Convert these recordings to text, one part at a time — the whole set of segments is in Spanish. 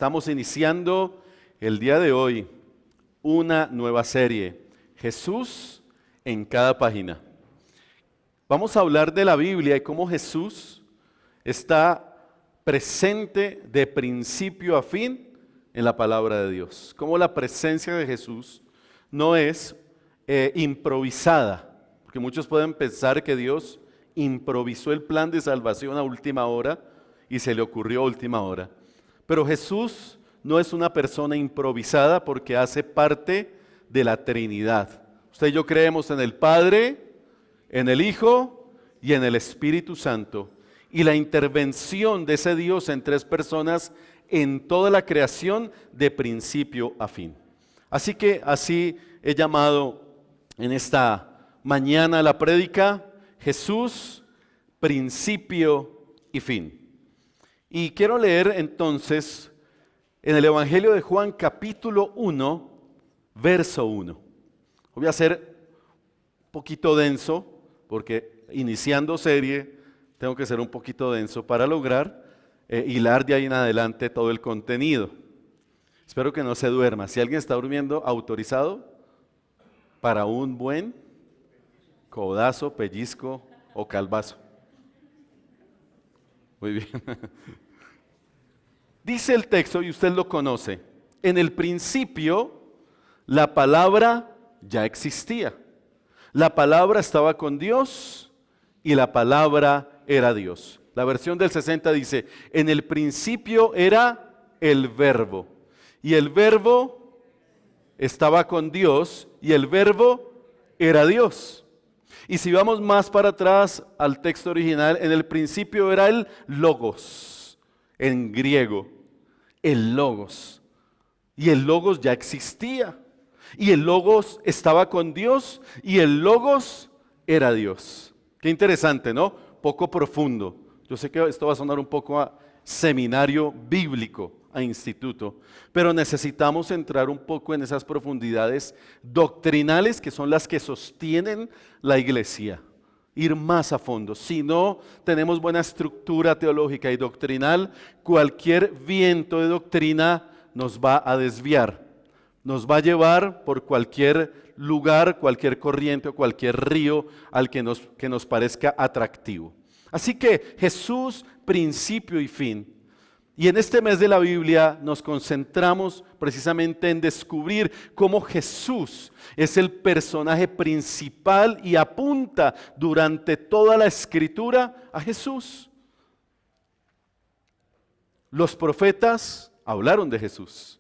Estamos iniciando el día de hoy una nueva serie, Jesús en cada página. Vamos a hablar de la Biblia y cómo Jesús está presente de principio a fin en la palabra de Dios. Cómo la presencia de Jesús no es improvisada, porque muchos pueden pensar que Dios improvisó el plan de salvación a última hora y se le ocurrió a última hora. Pero Jesús no es una persona improvisada porque hace parte de la Trinidad. Usted y yo creemos en el Padre, en el Hijo y en el Espíritu Santo. Y la intervención de ese Dios en tres personas en toda la creación de principio a fin. Así que así he llamado en esta mañana la prédica, Jesús, principio y fin. Y quiero leer entonces en el Evangelio de Juan capítulo 1, verso 1. Voy a ser un poquito denso porque iniciando serie tengo que ser un poquito denso para lograr hilar de ahí en adelante todo el contenido. Espero que no se duerma. Si alguien está durmiendo, autorizado para un buen codazo, pellizco o calvazo. Muy bien. Dice el texto, y usted lo conoce, en el principio la palabra ya existía. La palabra estaba con Dios y la palabra era Dios. La versión del 60 dice, en el principio era el verbo. Y el verbo estaba con Dios y el verbo era Dios. Y si vamos más para atrás al texto original, en el principio era el logos, en griego, el logos. Y el logos ya existía. Y el logos estaba con Dios y el logos era Dios. Qué interesante, ¿no? Poco profundo. Yo sé que esto va a sonar un poco a seminario bíblico, a instituto, pero necesitamos entrar un poco en esas profundidades doctrinales que son las que sostienen la iglesia, ir más a fondo. Si no tenemos buena estructura teológica y doctrinal, cualquier viento de doctrina nos va a desviar, nos va a llevar por cualquier lugar, cualquier corriente o cualquier río al que nos parezca atractivo. Así que Jesús, principio y fin. Y en este mes de la Biblia nos concentramos precisamente en descubrir cómo Jesús es el personaje principal y apunta durante toda la Escritura a Jesús. Los profetas hablaron de Jesús.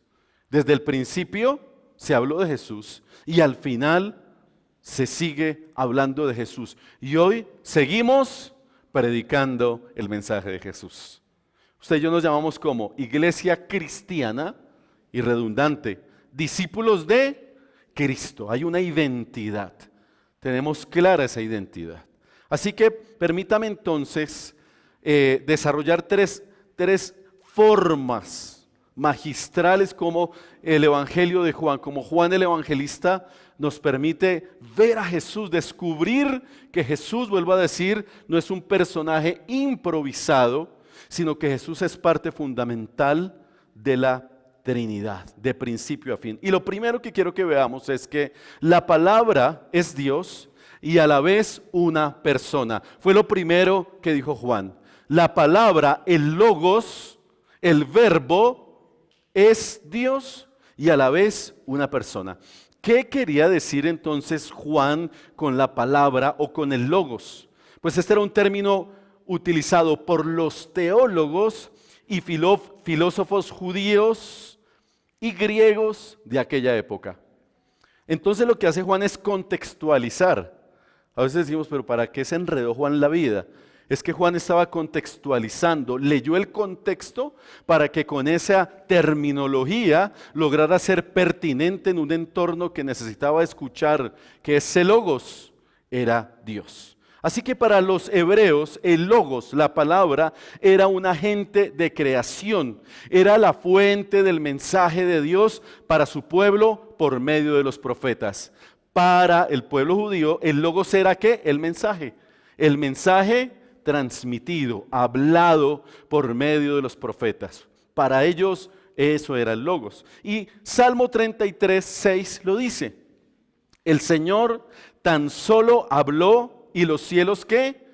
Desde el principio se habló de Jesús y al final se sigue hablando de Jesús. Y hoy seguimos predicando el mensaje de Jesús. Usted y yo nos llamamos como iglesia cristiana y redundante, discípulos de Cristo. Hay una identidad, tenemos clara esa identidad. Así que permítame entonces desarrollar tres formas magistrales como el Evangelio de Juan, como Juan el Evangelista nos permite ver a Jesús, descubrir que Jesús, vuelvo a decir, no es un personaje improvisado, sino que Jesús es parte fundamental de la Trinidad, de principio a fin. Y lo primero que quiero que veamos es que la palabra es Dios y a la vez una persona. Fue lo primero que dijo Juan. La palabra, el logos, el verbo, es Dios y a la vez una persona. ¿Qué quería decir entonces Juan con la palabra o con el logos? Pues este era un término utilizado por los teólogos y filósofos judíos y griegos de aquella época. Entonces lo que hace Juan es contextualizar. A veces decimos, pero ¿para qué se enredó Juan la vida? Es que Juan estaba contextualizando, leyó el contexto para que con esa terminología lograra ser pertinente en un entorno que necesitaba escuchar, que ese logos era Dios. Así que para los hebreos, el logos, la palabra, era un agente de creación. Era la fuente del mensaje de Dios para su pueblo por medio de los profetas. Para el pueblo judío, el logos era ¿qué? El mensaje. El mensaje transmitido, hablado por medio de los profetas. Para ellos eso era el logos. Y Salmo 33, 6 lo dice. El Señor tan solo habló y los cielos ¿qué?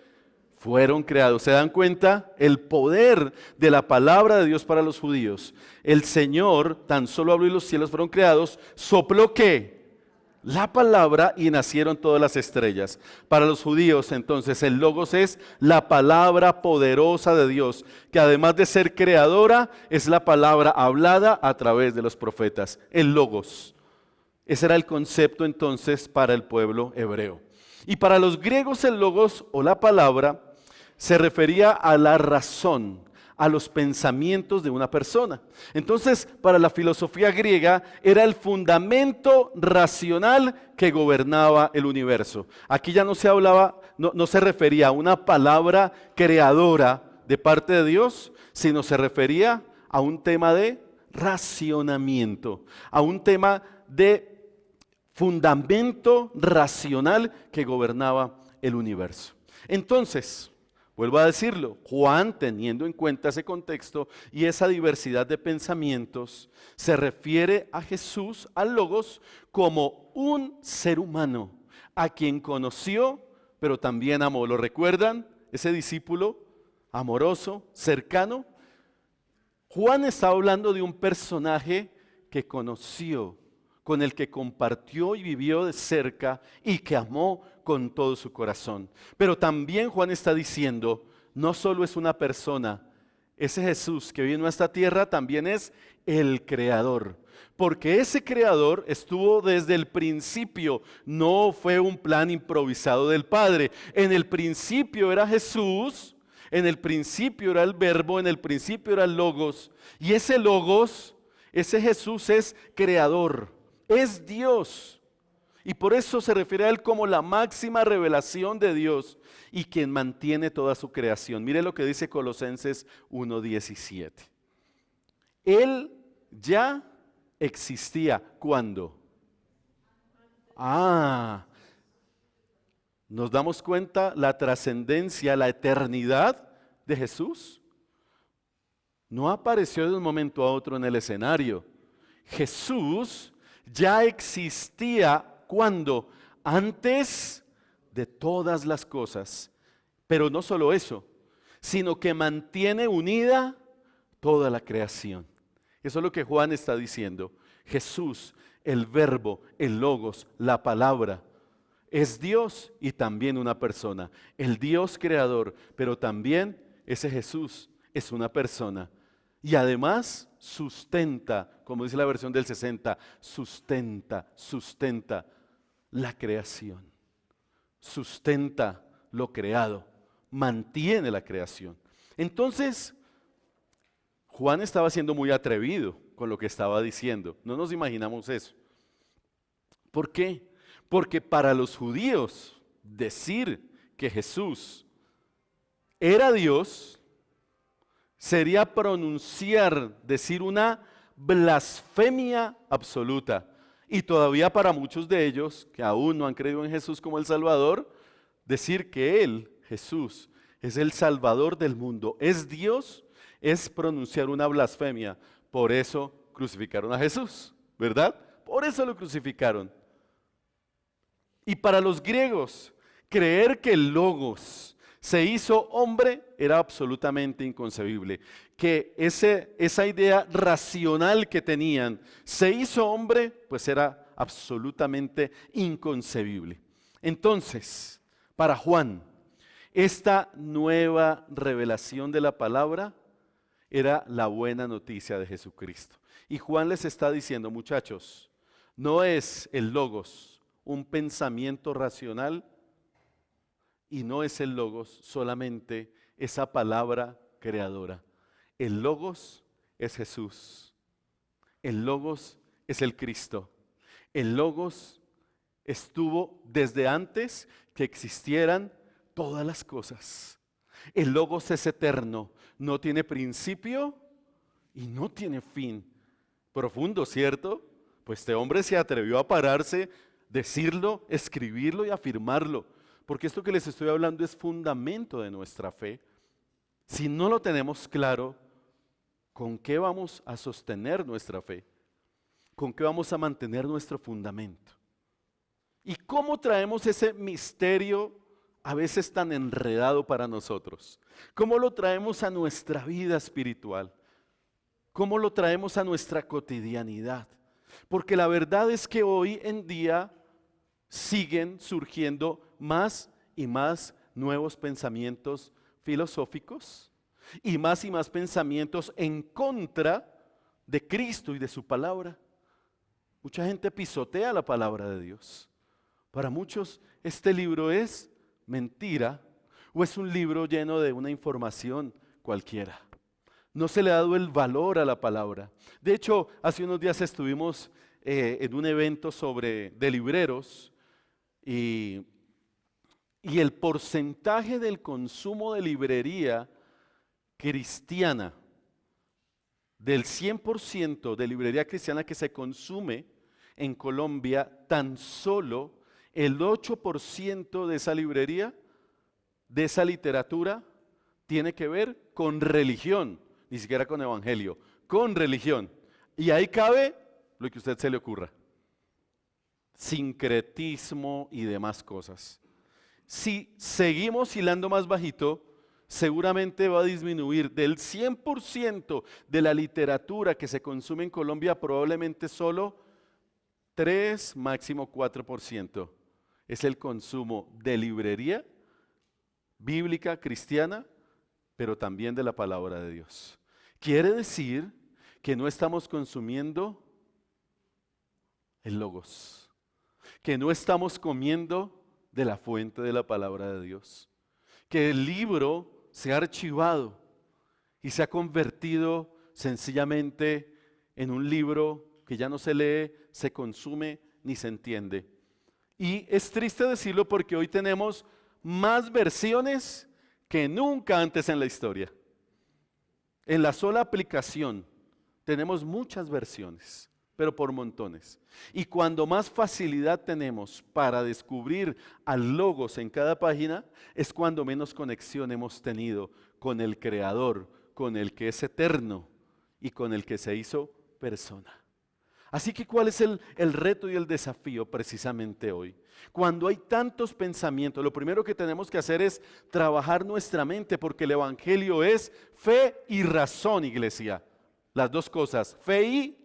Fueron creados. ¿Se dan cuenta? El poder de la palabra de Dios para los judíos. El Señor tan solo habló y los cielos fueron creados. ¿Sopló qué? La palabra y nacieron todas las estrellas. Para los judíos entonces el logos es la palabra poderosa de Dios, que además de ser creadora es la palabra hablada a través de los profetas. El logos. Ese era el concepto entonces para el pueblo hebreo. Y para los griegos el logos o la palabra se refería a la razón, a los pensamientos de una persona. Entonces, para la filosofía griega era el fundamento racional que gobernaba el universo. Aquí ya no se hablaba, no se refería a una palabra creadora de parte de Dios, sino se refería a un tema de racionamiento, a un tema de fundamento racional que gobernaba el universo. Entonces, vuelvo a decirlo, Juan, teniendo en cuenta ese contexto y esa diversidad de pensamientos, se refiere a Jesús, al Logos, como un ser humano, a quien conoció, pero también amó. ¿Lo recuerdan? Ese discípulo amoroso, cercano. Juan está hablando de un personaje que conoció, con el que compartió y vivió de cerca y que amó con todo su corazón. Pero también Juan está diciendo, no solo es una persona, ese Jesús que vino a esta tierra también es el Creador. Porque ese Creador estuvo desde el principio, no fue un plan improvisado del Padre. En el principio era Jesús, en el principio era el Verbo, en el principio era el Logos. Y ese Logos, ese Jesús es Creador. Es Dios y por eso se refiere a Él como la máxima revelación de Dios y quien mantiene toda su creación. Mire lo que dice Colosenses 1:17. Él ya existía. ¿Cuándo? ¿Nos damos cuenta la trascendencia, la eternidad de Jesús? No apareció de un momento a otro en el escenario. Jesús ya existía cuando antes de todas las cosas, pero no solo eso, sino que mantiene unida toda la creación. Eso es lo que Juan está diciendo. Jesús, el Verbo, el Logos, la palabra, es Dios y también una persona. El Dios creador, pero también ese Jesús es una persona. Y además sustenta, como dice la versión del 60, sustenta la creación. Sustenta lo creado, mantiene la creación. Entonces, Juan estaba siendo muy atrevido con lo que estaba diciendo. No nos imaginamos eso. ¿Por qué? Porque para los judíos decir que Jesús era Dios sería decir una blasfemia absoluta. Y todavía para muchos de ellos, que aún no han creído en Jesús como el Salvador, decir que Él, Jesús, es el Salvador del mundo, es Dios, es pronunciar una blasfemia. Por eso crucificaron a Jesús, ¿verdad? Por eso lo crucificaron. Y para los griegos, creer que el Logos se hizo hombre era absolutamente inconcebible. Que esa idea racional que tenían, se hizo hombre, pues era absolutamente inconcebible. Entonces, para Juan, esta nueva revelación de la palabra era la buena noticia de Jesucristo. Y Juan les está diciendo, muchachos, no es el Logos un pensamiento racional, y no es el Logos solamente esa palabra creadora. El Logos es Jesús. El Logos es el Cristo. El Logos estuvo desde antes que existieran todas las cosas. El Logos es eterno, no tiene principio y no tiene fin. Profundo, ¿cierto? Pues este hombre se atrevió a pararse, decirlo, escribirlo y afirmarlo. Porque esto que les estoy hablando es fundamento de nuestra fe. Si no lo tenemos claro, ¿Con qué vamos a sostener nuestra fe? ¿Con qué vamos a mantener nuestro fundamento? ¿Y cómo traemos ese misterio a veces tan enredado para nosotros? ¿Cómo lo traemos a nuestra vida espiritual? ¿Cómo lo traemos a nuestra cotidianidad? Porque la verdad es que hoy en día siguen surgiendo más y más nuevos pensamientos filosóficos y más pensamientos en contra de Cristo y de su palabra. Mucha gente pisotea la palabra de Dios. Para muchos este libro es mentira o es un libro lleno de una información cualquiera. No se le ha dado el valor a la palabra. De hecho, hace unos días estuvimos en un evento de libreros y el porcentaje del consumo de librería cristiana, del 100% de librería cristiana que se consume en Colombia, tan solo el 8% de esa librería, de esa literatura, tiene que ver con religión, ni siquiera con evangelio, con religión. Y ahí cabe lo que a usted se le ocurra. Sincretismo y demás cosas. Si seguimos hilando más bajito, seguramente va a disminuir del 100% de la literatura que se consume en Colombia, probablemente solo 3, máximo 4% es el consumo de librería bíblica, cristiana, pero también de la palabra de Dios. Quiere decir que no estamos consumiendo el Logos, que no estamos comiendo de la fuente de la palabra de Dios, que el libro se ha archivado y se ha convertido sencillamente en un libro que ya no se lee, se consume ni se entiende. Y es triste decirlo porque hoy tenemos más versiones que nunca antes en la historia. En la sola aplicación tenemos muchas versiones, pero por montones. Y cuando más facilidad tenemos para descubrir al Logos en cada página, es cuando menos conexión hemos tenido con el Creador, con el que es eterno y con el que se hizo persona. Así que ¿cuál es el reto y el desafío precisamente hoy? Cuando hay tantos pensamientos, lo primero que tenemos que hacer es trabajar nuestra mente, porque el Evangelio es fe y razón, iglesia. Las dos cosas, fe y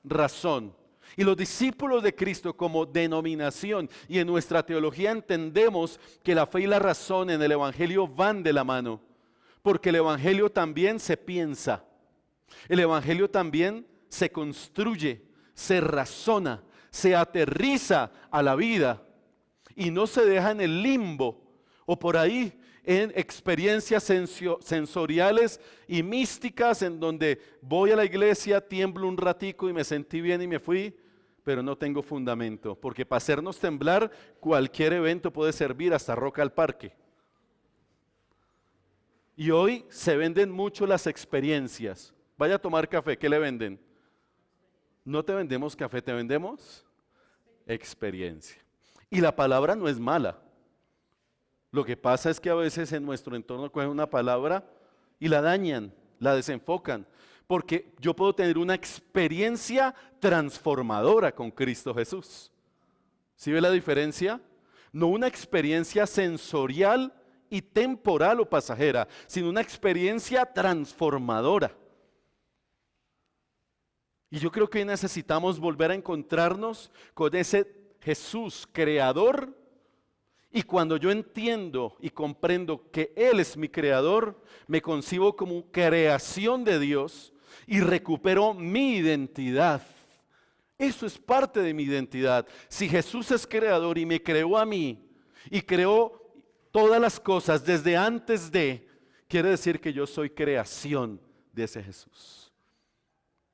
razón. Y los discípulos de Cristo como denominación y en nuestra teología entendemos que la fe y la razón en el Evangelio van de la mano, porque el Evangelio también se piensa, el Evangelio también se construye, se razona, se aterriza a la vida y no se deja en el limbo o por ahí en experiencias sensoriales y místicas en donde voy a la iglesia, tiemblo un ratico y me sentí bien y me fui, pero no tengo fundamento, porque para hacernos temblar cualquier evento puede servir, hasta Rock al Parque. Y hoy se venden mucho las experiencias. Vaya a tomar café, ¿qué le venden? No te vendemos café, te vendemos experiencia. Y la palabra no es mala. Lo que pasa es que a veces en nuestro entorno cogen una palabra y la dañan, la desenfocan. Porque yo puedo tener una experiencia transformadora con Cristo Jesús. ¿Sí ve la diferencia? No una experiencia sensorial y temporal o pasajera, sino una experiencia transformadora. Y yo creo que necesitamos volver a encontrarnos con ese Jesús creador. Y cuando yo entiendo y comprendo que Él es mi creador, me concibo como creación de Dios y recupero mi identidad. Eso es parte de mi identidad. Si Jesús es creador y me creó a mí y creó todas las cosas desde antes de, quiere decir que yo soy creación de ese Jesús.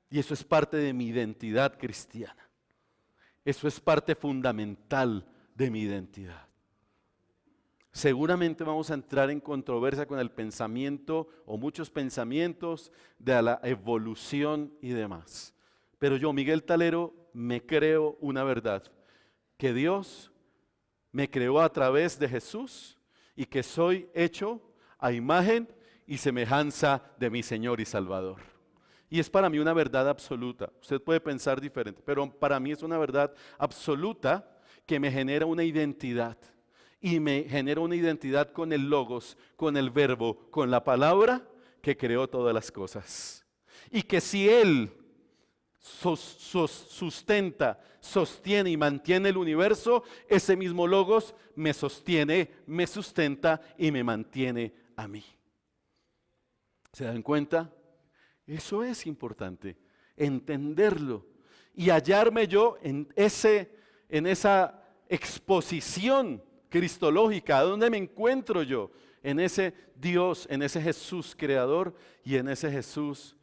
Y eso es parte de mi identidad cristiana. Eso es parte fundamental de mi identidad. Seguramente vamos a entrar en controversia con el pensamiento o muchos pensamientos de la evolución y demás. Pero yo, Miguel Talero, me creo una verdad, que Dios me creó a través de Jesús y que soy hecho a imagen y semejanza de mi Señor y Salvador. y es para mí una verdad absoluta. Usted puede pensar diferente, pero para mí es una verdad absoluta que me genera una identidad. Y me genera una identidad con el logos, con el verbo, con la palabra que creó todas las cosas. Y que si Él sustenta, sostiene y mantiene el universo, ese mismo logos me sostiene, me sustenta y me mantiene a mí. ¿Se dan cuenta? Eso es importante, entenderlo y hallarme yo en esa exposición cristológica. ¿Dónde me encuentro yo? En ese Dios, en ese Jesús creador y en ese Jesús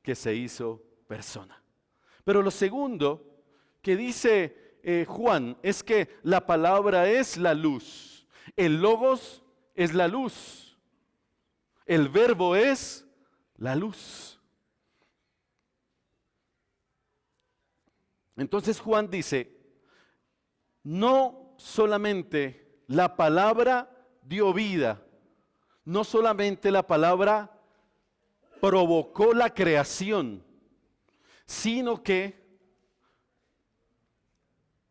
que se hizo persona. Pero lo segundo que dice Juan es que la palabra es la luz. El logos es la luz. El verbo es la luz. Entonces Juan dice, no solamente la palabra dio vida, no solamente la palabra provocó la creación, sino que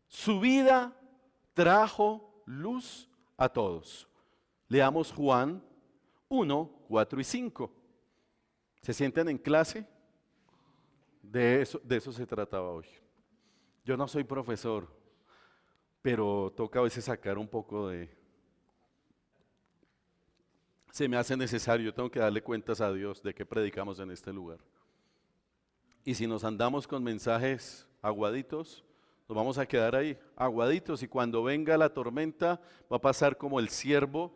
su vida trajo luz a todos. Leamos Juan 1, 4 y 5. ¿Se sienten en clase? De eso se trataba hoy. Yo no soy profesor, pero toca a veces sacar un poco de... Se me hace necesario, tengo que darle cuentas a Dios de qué predicamos en este lugar. Y si nos andamos con mensajes aguaditos, nos vamos a quedar ahí, aguaditos, y cuando venga la tormenta va a pasar como el siervo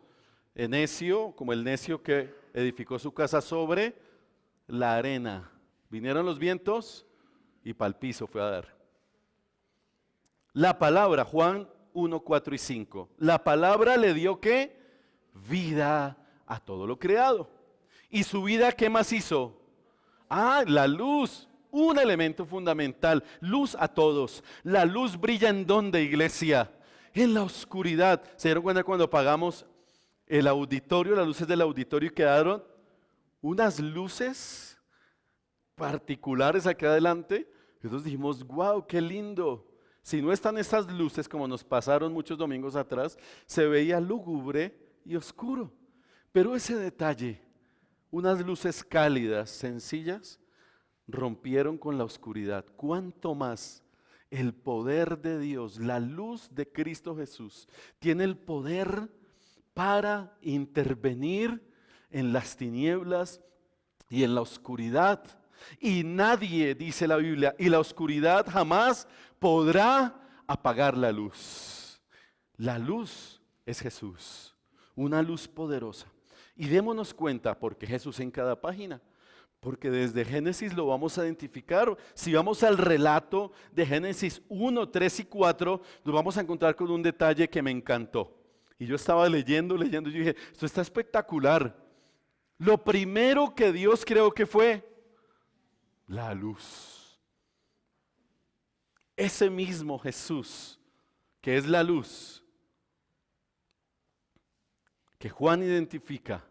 necio, como el necio que edificó su casa sobre la arena. Vinieron los vientos y pa'l piso fue a dar. La palabra, Juan 1, 4 y 5, la palabra le dio ¿qué? Vida a todo lo creado. ¿Y su vida qué más hizo? La luz. Un elemento fundamental, luz a todos. La luz brilla ¿en dónde, iglesia? En la oscuridad. ¿Se dieron cuenta cuando apagamos el auditorio, las luces del auditorio, y quedaron unas luces particulares acá adelante? Entonces dijimos, wow, qué lindo. Si no están esas luces, como nos pasaron muchos domingos atrás, se veía lúgubre y oscuro. Pero ese detalle, unas luces cálidas, sencillas, rompieron con la oscuridad. ¿Cuánto más el poder de Dios, la luz de Cristo Jesús, tiene el poder para intervenir en las tinieblas y en la oscuridad? Y nadie, dice la Biblia, y la oscuridad jamás podrá apagar la luz. La luz es Jesús, una luz poderosa. Y démonos cuenta, porque Jesús en cada página. Porque desde Génesis lo vamos a identificar. Si vamos al relato de Génesis 1, 3 y 4, nos vamos a encontrar con un detalle que me encantó. Y yo estaba leyendo, y yo dije, esto está espectacular. Lo primero que Dios creó que fue la luz. Ese mismo Jesús, que es la luz, que Juan identifica,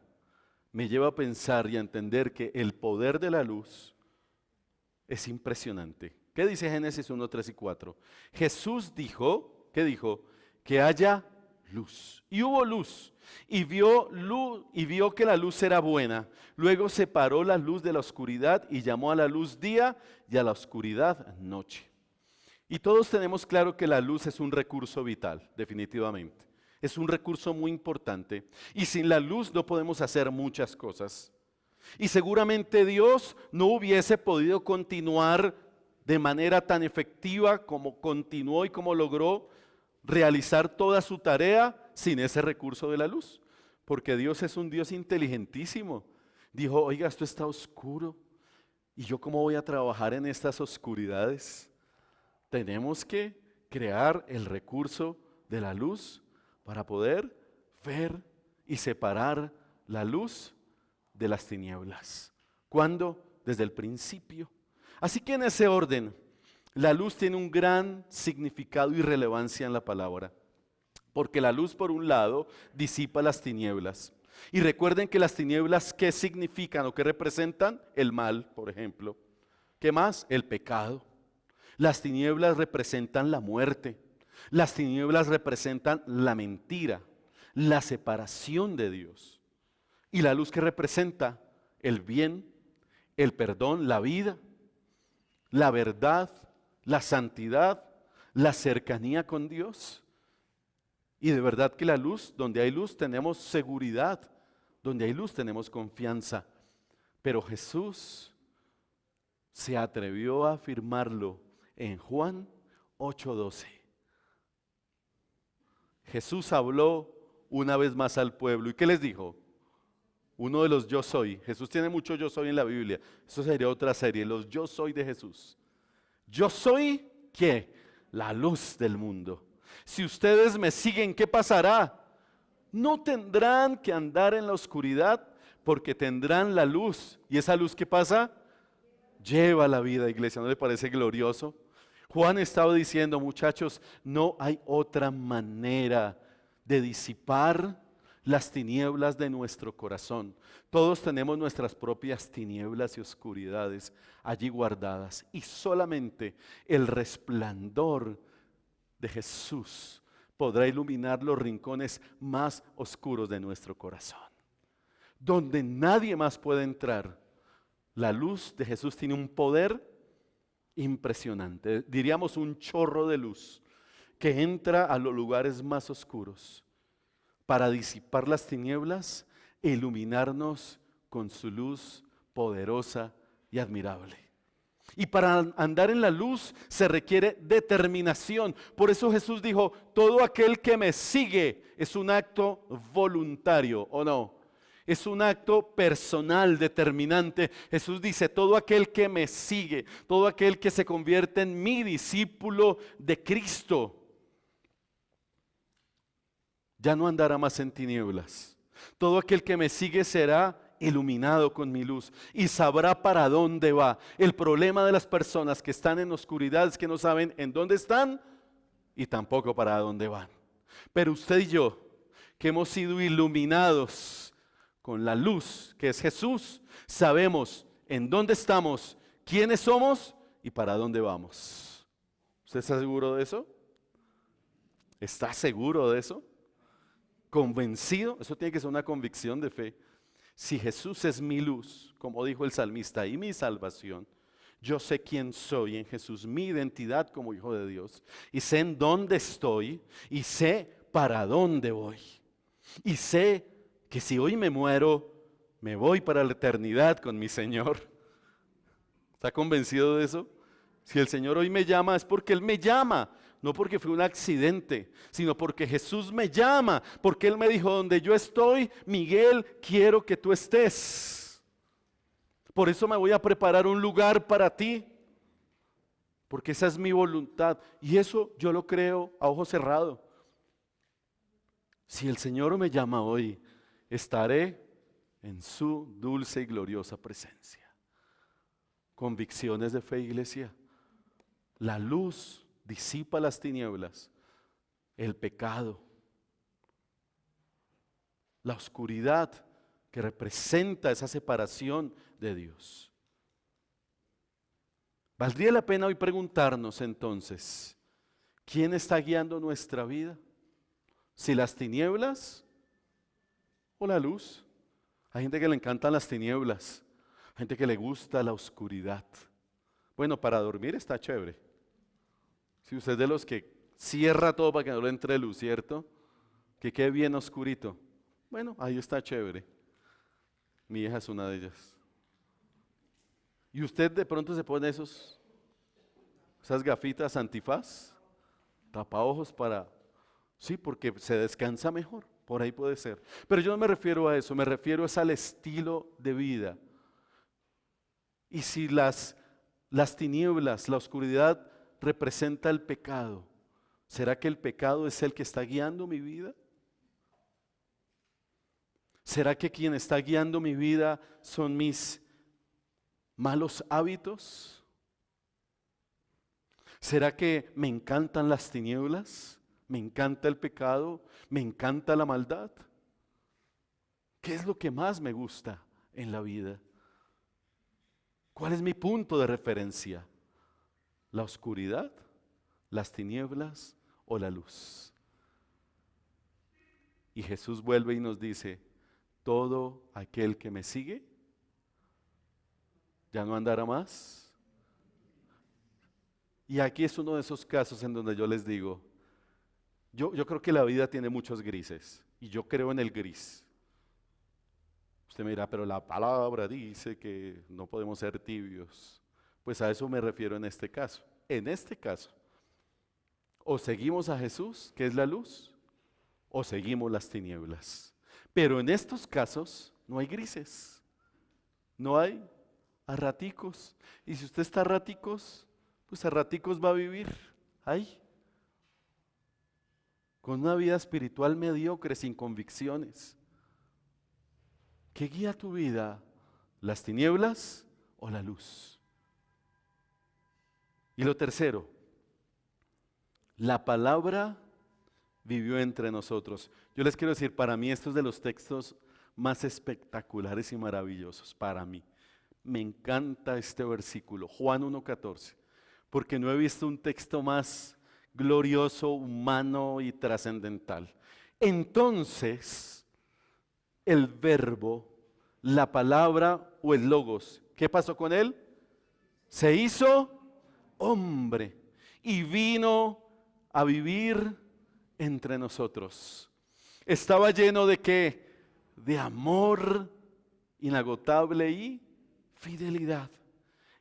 me lleva a pensar y a entender que el poder de la luz es impresionante. ¿Qué dice Génesis 1, 3 y 4? Jesús dijo, ¿qué dijo? Que haya luz. Y hubo luz. Y vio que la luz era buena. Luego separó la luz de la oscuridad y llamó a la luz día y a la oscuridad noche. Y todos tenemos claro que la luz es un recurso vital, definitivamente. Es un recurso muy importante y sin la luz no podemos hacer muchas cosas. Y seguramente Dios no hubiese podido continuar de manera tan efectiva como continuó y como logró realizar toda su tarea sin ese recurso de la luz. Porque Dios es un Dios inteligentísimo. Dijo, oiga, esto está oscuro. ¿Y yo cómo voy a trabajar en estas oscuridades? Tenemos que crear el recurso de la luz para poder ver y separar la luz de las tinieblas. ¿Cuándo? Desde el principio. Así que en ese orden, la luz tiene un gran significado y relevancia en la palabra. Porque la luz, por un lado, disipa las tinieblas. Y recuerden que las tinieblas, ¿qué significan o qué representan? El mal, por ejemplo. ¿Qué más? El pecado. Las tinieblas representan la muerte. Las tinieblas representan la mentira, la separación de Dios. Y la luz que representa el bien, el perdón, la vida, la verdad, la santidad, la cercanía con Dios. Y de verdad que la luz, donde hay luz tenemos seguridad, donde hay luz tenemos confianza. Pero Jesús se atrevió a afirmarlo en Juan 8:12. Jesús habló una vez más al pueblo. ¿Y qué les dijo? Uno de los yo soy. Jesús tiene mucho yo soy en la Biblia. Eso sería otra serie, los yo soy de Jesús. Yo soy, ¿qué? La luz del mundo. Si ustedes me siguen, ¿qué pasará? No tendrán que andar en la oscuridad porque tendrán la luz. ¿Y esa luz qué pasa? Lleva la vida, iglesia. ¿No le parece glorioso? Juan estaba diciendo, muchachos, no hay otra manera de disipar las tinieblas de nuestro corazón. Todos tenemos nuestras propias tinieblas y oscuridades allí guardadas. Y solamente el resplandor de Jesús podrá iluminar los rincones más oscuros de nuestro corazón. Donde nadie más puede entrar. La luz de Jesús tiene un poder impresionante. Diríamos un chorro de luz que entra a los lugares más oscuros para disipar las tinieblas e iluminarnos con su luz poderosa y admirable. Y para andar en la luz se requiere determinación. Por eso Jesús dijo, todo aquel que me sigue es un acto voluntario, ¿o no? Es un acto personal, determinante. Jesús dice, todo aquel que me sigue, todo aquel que se convierte en mi discípulo de Cristo, ya no andará más en tinieblas. Todo aquel que me sigue será iluminado con mi luz y sabrá para dónde va. El problema de las personas que están en oscuridad es que no saben en dónde están y tampoco para dónde van. Pero usted y yo, que hemos sido iluminados con la luz que es Jesús, sabemos en dónde estamos, quiénes somos y para dónde vamos. ¿Usted está seguro de eso? ¿Está seguro de eso? ¿Convencido? Eso tiene que ser una convicción de fe. Si Jesús es mi luz, como dijo el salmista, y mi salvación, yo sé quién soy en Jesús, mi identidad como hijo de Dios, y sé en dónde estoy, y sé para dónde voy. Y sé que si hoy me muero, me voy para la eternidad con mi Señor. ¿Está convencido de eso? Si el Señor hoy me llama, es porque Él me llama. No porque fue un accidente, sino porque Jesús me llama, porque Él me dijo, donde yo estoy, Miguel, quiero que tú estés. Por eso me voy a preparar un lugar para ti, porque esa es mi voluntad. Y eso yo lo creo a ojo cerrado. Si el Señor me llama hoy, estaré en su dulce y gloriosa presencia. Convicciones de fe, iglesia. La luz disipa las tinieblas, el pecado, la oscuridad que representa esa separación de Dios. Valdría la pena hoy preguntarnos entonces, ¿quién está guiando nuestra vida? ¿Si las tinieblas o la luz? Hay gente que le encantan las tinieblas, hay gente que le gusta la oscuridad. Bueno, para dormir está chévere. Si usted es de los que cierra todo para que no le entre luz, ¿cierto? Que quede bien oscurito. Bueno, ahí está chévere. Mi hija es una de ellas. ¿Y usted de pronto se pone esas gafitas antifaz? Tapaojos para... Sí, porque se descansa mejor. Por ahí puede ser. Pero yo no me refiero a eso, me refiero al estilo de vida. Y si las tinieblas, la oscuridad representa el pecado, ¿será que el pecado es el que está guiando mi vida? ¿Será que quien está guiando mi vida son mis malos hábitos? ¿Será que me encantan las tinieblas? ¿Me encanta el pecado? ¿Me encanta la maldad? ¿Qué es lo que más me gusta en la vida? ¿Cuál es mi punto de referencia? ¿La oscuridad, las tinieblas o la luz? Y Jesús vuelve y nos dice, todo aquel que me sigue, ya no andará más. Y aquí es uno de esos casos en donde yo les digo, yo creo que la vida tiene muchos grises, y yo creo en el gris. Usted me dirá, pero la palabra dice que no podemos ser tibios. Pues a eso me refiero en este caso. En este caso, o seguimos a Jesús, que es la luz, o seguimos las tinieblas. Pero en estos casos no hay grises, no hay a raticos. Y si usted está a raticos, pues a raticos va a vivir ahí, con una vida espiritual mediocre, sin convicciones. ¿Qué guía tu vida? ¿Las tinieblas o la luz? Y lo tercero, la palabra vivió entre nosotros. Yo les quiero decir, para mí esto es de los textos más espectaculares y maravillosos, para mí. Me encanta este versículo, Juan 1:14, porque no he visto un texto más glorioso, humano y trascendental. Entonces, el verbo, la palabra o el logos, ¿qué pasó con él? Se hizo hombre y vino a vivir entre nosotros. Estaba lleno de ¿qué? De amor inagotable y fidelidad.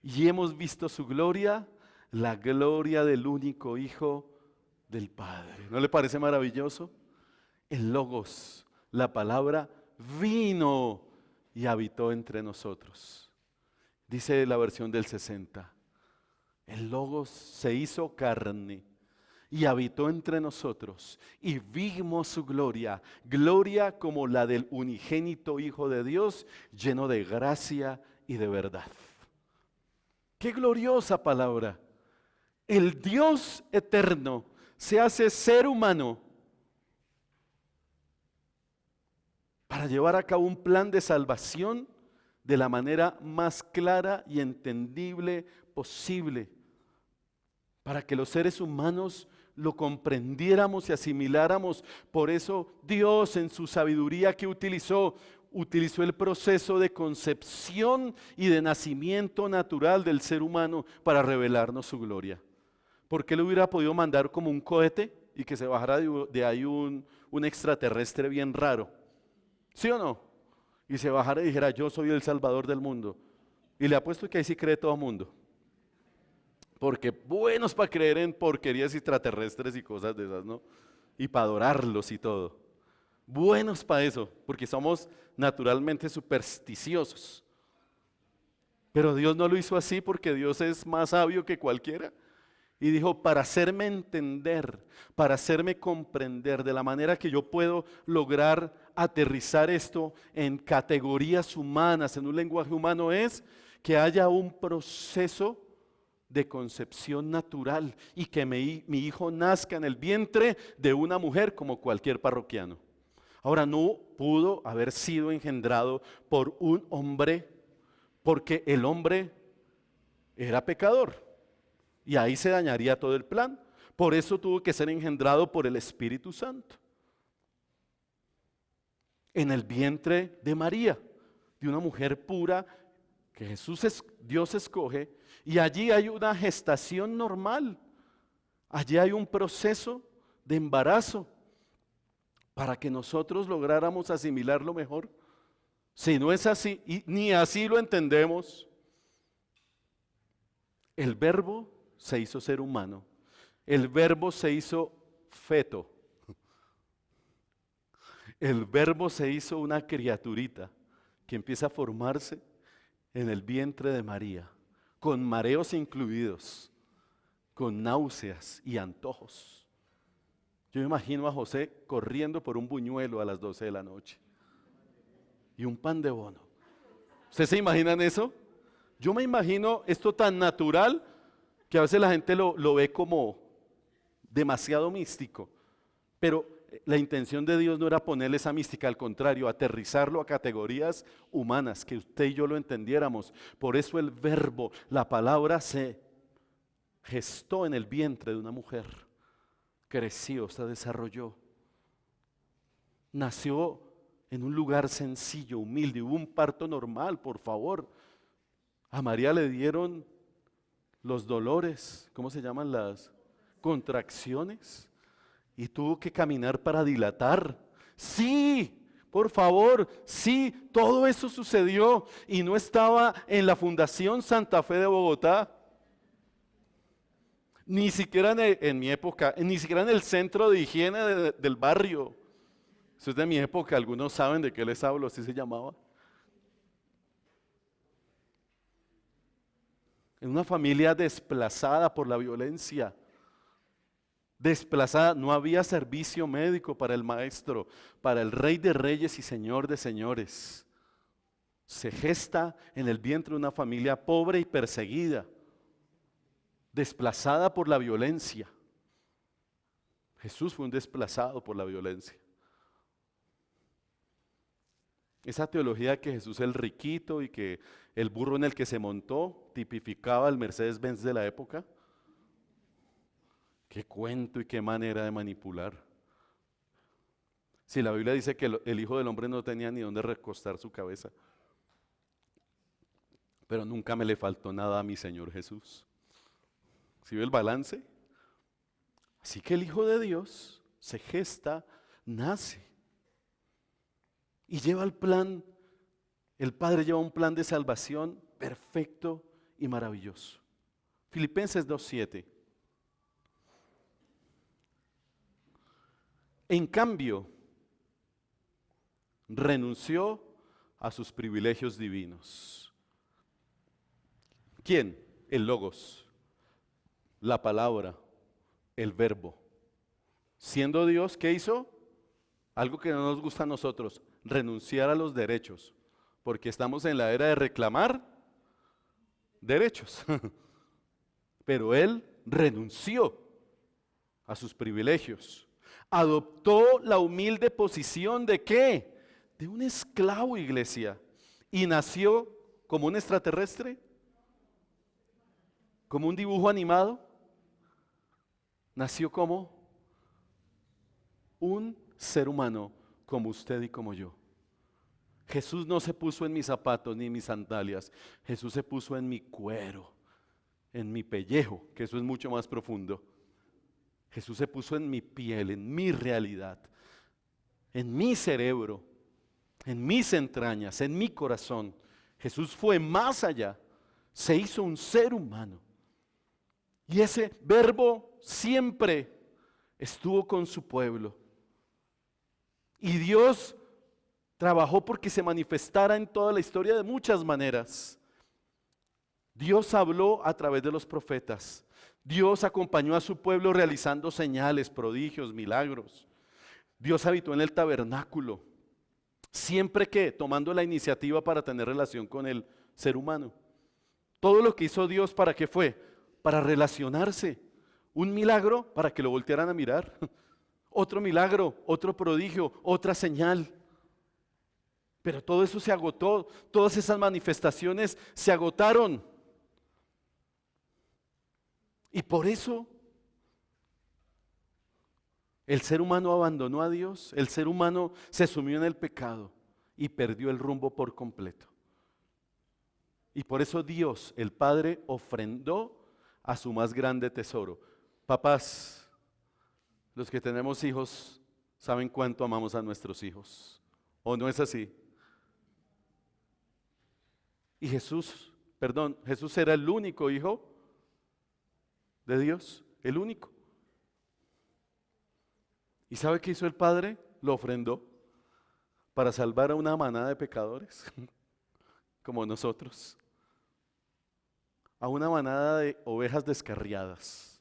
Y hemos visto su gloria, la gloria del único Hijo del Padre. ¿No le parece maravilloso? El Logos, la palabra, vino y habitó entre nosotros. Dice la versión del 60, el Logos se hizo carne y habitó entre nosotros y vimos su gloria, gloria como la del unigénito Hijo de Dios, lleno de gracia y de verdad. ¡Qué gloriosa palabra! El Dios eterno se hace ser humano para llevar a cabo un plan de salvación de la manera más clara y entendible posible, para que los seres humanos lo comprendiéramos y asimiláramos. Por eso Dios, en su sabiduría que utilizó el proceso de concepción y de nacimiento natural del ser humano para revelarnos su gloria. ¿Por qué le hubiera podido mandar como un cohete y que se bajara de ahí un extraterrestre bien raro? ¿Sí o no? Y se bajara y dijera, yo soy el Salvador del mundo. Y le apuesto que ahí sí cree todo el mundo. Porque buenos para creer en porquerías extraterrestres y cosas de esas, ¿no? Y para adorarlos y todo. Buenos para eso, porque somos naturalmente supersticiosos. Pero Dios no lo hizo así porque Dios es más sabio que cualquiera. Y dijo, para hacerme entender, para hacerme comprender de la manera que yo puedo lograr aterrizar esto en categorías humanas, en un lenguaje humano, es que haya un proceso de concepción natural y que mi hijo nazca en el vientre de una mujer como cualquier parroquiano. Ahora, no pudo haber sido engendrado por un hombre porque el hombre era pecador. Y ahí se dañaría todo el plan. Por eso tuvo que ser engendrado por el Espíritu Santo. En el vientre de María, de una mujer pura que Dios escoge. Y allí hay una gestación normal. Allí hay un proceso de embarazo para que nosotros lográramos asimilarlo mejor. Si no es así, y ni así lo entendemos, el Verbo se hizo ser humano. El Verbo se hizo feto. El Verbo se hizo una criaturita que empieza a formarse en el vientre de María, con mareos incluidos, con náuseas y antojos. Yo me imagino a José corriendo por un buñuelo a las 12 de la noche y un pan de bono. ¿Ustedes se imaginan eso? Yo me imagino esto tan natural que a veces la gente lo ve como demasiado místico, pero la intención de Dios no era ponerle esa mística, al contrario, aterrizarlo a categorías humanas, que usted y yo lo entendiéramos. Por eso el verbo, la palabra se gestó en el vientre de una mujer, creció, se desarrolló, nació en un lugar sencillo, humilde, hubo un parto normal, por favor. A María le dieron los dolores, ¿cómo se llaman las contracciones? Y tuvo que caminar para dilatar. Sí, por favor, sí, todo eso sucedió y no estaba en la Fundación Santa Fe de Bogotá. Ni siquiera en mi época, ni siquiera en el centro de higiene del barrio. Eso es de mi época, algunos saben de qué les hablo, así se llamaba. En una familia desplazada por la violencia, desplazada, no había servicio médico para el maestro, para el Rey de Reyes y Señor de Señores. Se gesta en el vientre de una familia pobre y perseguida, desplazada por la violencia. Jesús fue un desplazado por la violencia. Esa teología que Jesús es el riquito y que el burro en el que se montó tipificaba al Mercedes-Benz de la época. Qué cuento y qué manera de manipular. Si la Biblia dice que el Hijo del Hombre no tenía ni dónde recostar su cabeza. Pero nunca me le faltó nada a mi Señor Jesús. ¿Sí ve el balance? Así que el Hijo de Dios se gesta, nace. Y lleva el plan, el Padre lleva un plan de salvación perfecto y maravilloso. Filipenses 2:7. En cambio, renunció a sus privilegios divinos. ¿Quién? El Logos, la palabra, el verbo. Siendo Dios, ¿qué hizo? Algo que no nos gusta a nosotros, renunciar a los derechos, porque estamos en la era de reclamar derechos. Pero Él renunció a sus privilegios, adoptó la humilde posición de ¿qué? De un esclavo, iglesia, y nació como un extraterrestre, como un dibujo animado, nació como un ser humano como usted y como yo. Jesús no se puso en mis zapatos ni en mis sandalias, Jesús se puso en mi cuero, en mi pellejo, que eso es mucho más profundo. Jesús se puso en mi piel, en mi realidad, en mi cerebro, en mis entrañas, en mi corazón. Jesús fue más allá, se hizo un ser humano. Y ese verbo siempre estuvo con su pueblo. Y Dios trabajó porque se manifestara en toda la historia de muchas maneras. Dios habló a través de los profetas. Dios acompañó a su pueblo realizando señales, prodigios, milagros. Dios habitó en el tabernáculo, siempre que tomando la iniciativa para tener relación con el ser humano. Todo lo que hizo Dios, ¿para qué fue? Para relacionarse. Un milagro para que lo voltearan a mirar. Otro milagro, otro prodigio, otra señal. Pero todo eso se agotó, todas esas manifestaciones se agotaron. Y por eso el ser humano abandonó a Dios, el ser humano se sumió en el pecado y perdió el rumbo por completo. Y por eso Dios, el Padre, ofrendó a su más grande tesoro. Papás, los que tenemos hijos saben cuánto amamos a nuestros hijos. ¿O no es así? Y Jesús era el único hijo de Dios, el único. ¿Y sabe qué hizo el Padre? Lo ofrendó para salvar a una manada de pecadores, como nosotros, a una manada de ovejas descarriadas,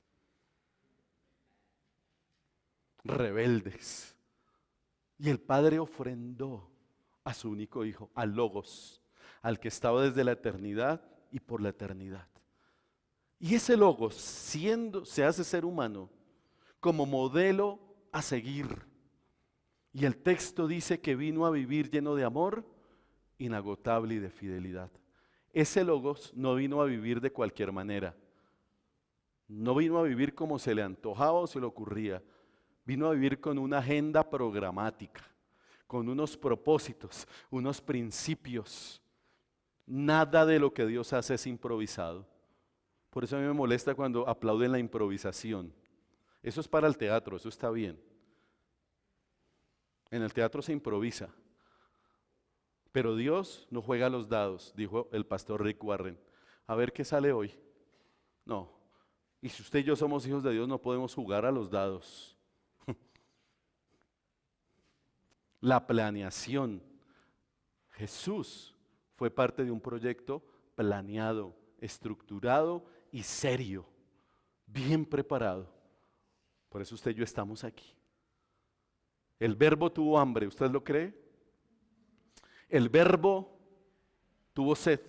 rebeldes. Y el Padre ofrendó a su único hijo, al Logos, al que estaba desde la eternidad y por la eternidad. Y ese Logos, se hace ser humano como modelo a seguir. Y el texto dice que vino a vivir lleno de amor, inagotable y de fidelidad. Ese Logos no vino a vivir de cualquier manera. No vino a vivir como se le antojaba o se le ocurría. Vino a vivir con una agenda programática, con unos propósitos, unos principios. Nada de lo que Dios hace es improvisado. Por eso a mí me molesta cuando aplauden la improvisación. Eso es para el teatro, eso está bien. En el teatro se improvisa. Pero Dios no juega a los dados, dijo el pastor Rick Warren. A ver qué sale hoy. No. Y si usted y yo somos hijos de Dios, no podemos jugar a los dados. La planeación. Jesús fue parte de un proyecto planeado, estructurado y serio, bien preparado. Por eso usted y yo estamos aquí. El Verbo tuvo hambre, ¿usted lo cree? El Verbo tuvo sed.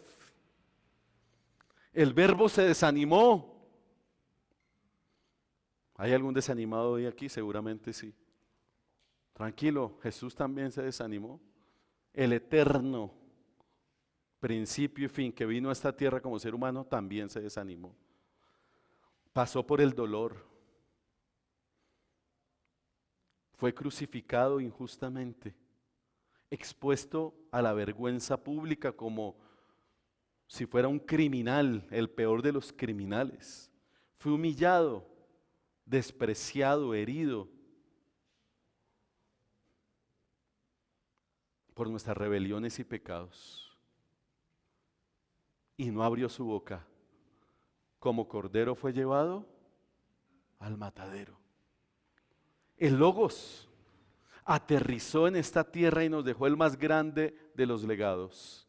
El Verbo se desanimó. ¿Hay algún desanimado hoy aquí? Seguramente sí. Tranquilo, Jesús también se desanimó. El eterno principio y fin que vino a esta tierra como ser humano también se desanimó. Pasó por el dolor. Fue crucificado injustamente, expuesto a la vergüenza pública como si fuera un criminal, el peor de los criminales. Fue humillado, despreciado, herido por nuestras rebeliones y pecados. Y no abrió su boca. Como cordero fue llevado al matadero. El Logos aterrizó en esta tierra y nos dejó el más grande de los legados,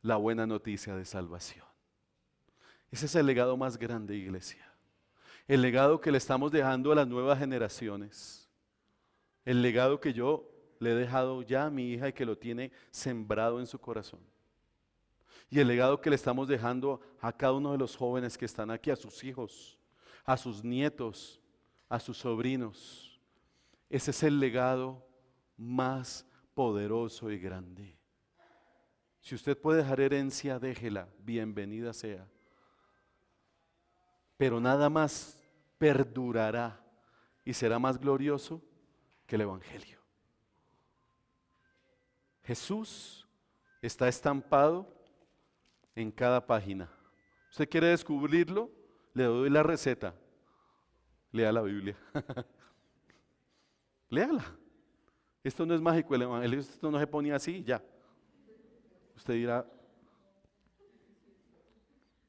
la buena noticia de salvación. Ese es el legado más grande, iglesia. El legado que le estamos dejando a las nuevas generaciones. El legado que yo le he dejado ya a mi hija y que lo tiene sembrado en su corazón. Y el legado que le estamos dejando a cada uno de los jóvenes que están aquí, a sus hijos, a sus nietos, a sus sobrinos. Ese es el legado más poderoso y grande. Si usted puede dejar herencia, déjela, bienvenida sea. Pero nada más perdurará y será más glorioso que el Evangelio. Jesús está estampado en cada página. ¿Usted quiere descubrirlo? Le doy la receta. Lea la Biblia. Léala. Esto no es mágico, el Evangelio, esto no se ponía así, ya. Usted dirá,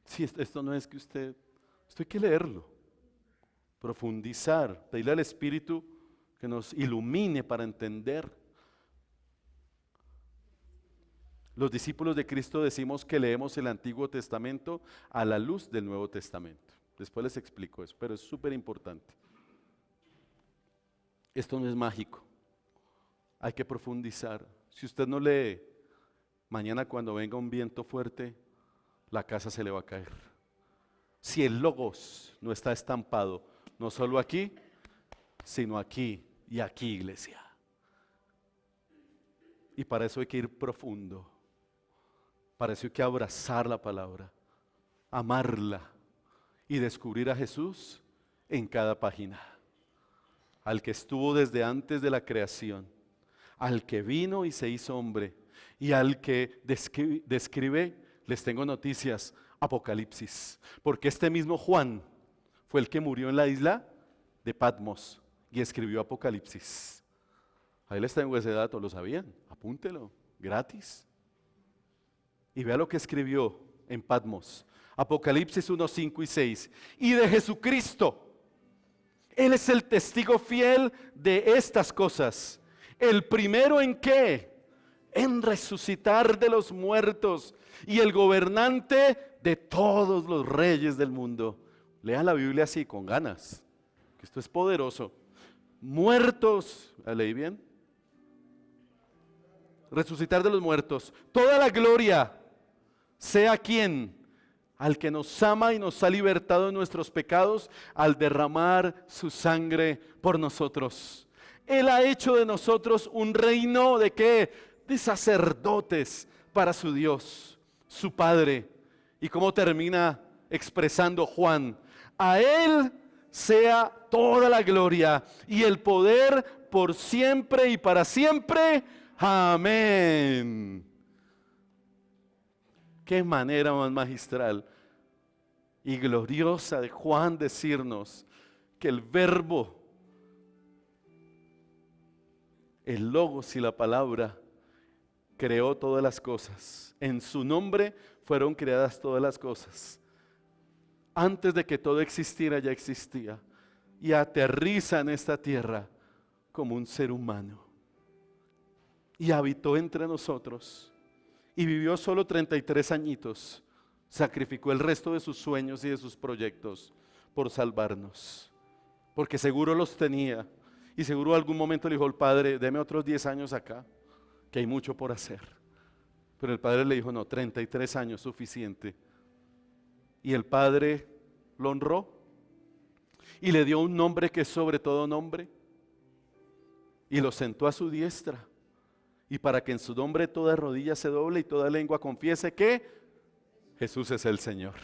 sí, esto no es que usted, esto hay que leerlo, profundizar, pedirle al Espíritu que nos ilumine para entender. Los discípulos de Cristo decimos que leemos el Antiguo Testamento a la luz del Nuevo Testamento. Después les explico eso, pero es súper importante. Esto no es mágico. Hay que profundizar. Si usted no lee, mañana cuando venga un viento fuerte, la casa se le va a caer. Si el Logos no está estampado, no solo aquí, sino aquí y aquí, iglesia. Y para eso hay que ir profundo. Para eso hay que abrazar la palabra, amarla y descubrir a Jesús en cada página. Al que estuvo desde antes de la creación, al que vino y se hizo hombre, y al que describe, les tengo noticias, Apocalipsis. Porque este mismo Juan fue el que murió en la isla de Patmos y escribió Apocalipsis. Ahí les tengo ese dato, ¿lo sabían? Apúntelo, gratis. Y vea lo que escribió en Patmos. Apocalipsis 1, 5 y 6. Y de Jesucristo. Él es el testigo fiel de estas cosas. El primero en qué? En resucitar de los muertos y el gobernante de todos los reyes del mundo. Lea la Biblia así, con ganas, que esto es poderoso. Muertos, ¿la leí bien? Resucitar de los muertos. Toda la gloria sea quien, al que nos ama y nos ha libertado de nuestros pecados al derramar su sangre por nosotros. Él ha hecho de nosotros un reino ¿de qué? De sacerdotes para su Dios, su Padre. ¿Y cómo termina expresando Juan? A Él sea toda la gloria y el poder por siempre y para siempre. Amén. Qué manera más magistral y gloriosa de Juan decirnos que el verbo, el logos y la palabra creó todas las cosas. En su nombre fueron creadas todas las cosas. Antes de que todo existiera, ya existía. Y aterriza en esta tierra como un ser humano. Y habitó entre nosotros. Y vivió solo 33 añitos. Sacrificó el resto de sus sueños y de sus proyectos por salvarnos. Porque seguro los tenía. Y seguro algún momento le dijo al Padre, deme otros 10 años acá, que hay mucho por hacer. Pero el Padre le dijo, no, 33 años suficiente. Y el Padre lo honró y le dio un nombre que es sobre todo nombre y lo sentó a su diestra, y para que en su nombre toda rodilla se doble y toda lengua confiese que Jesús es el Señor.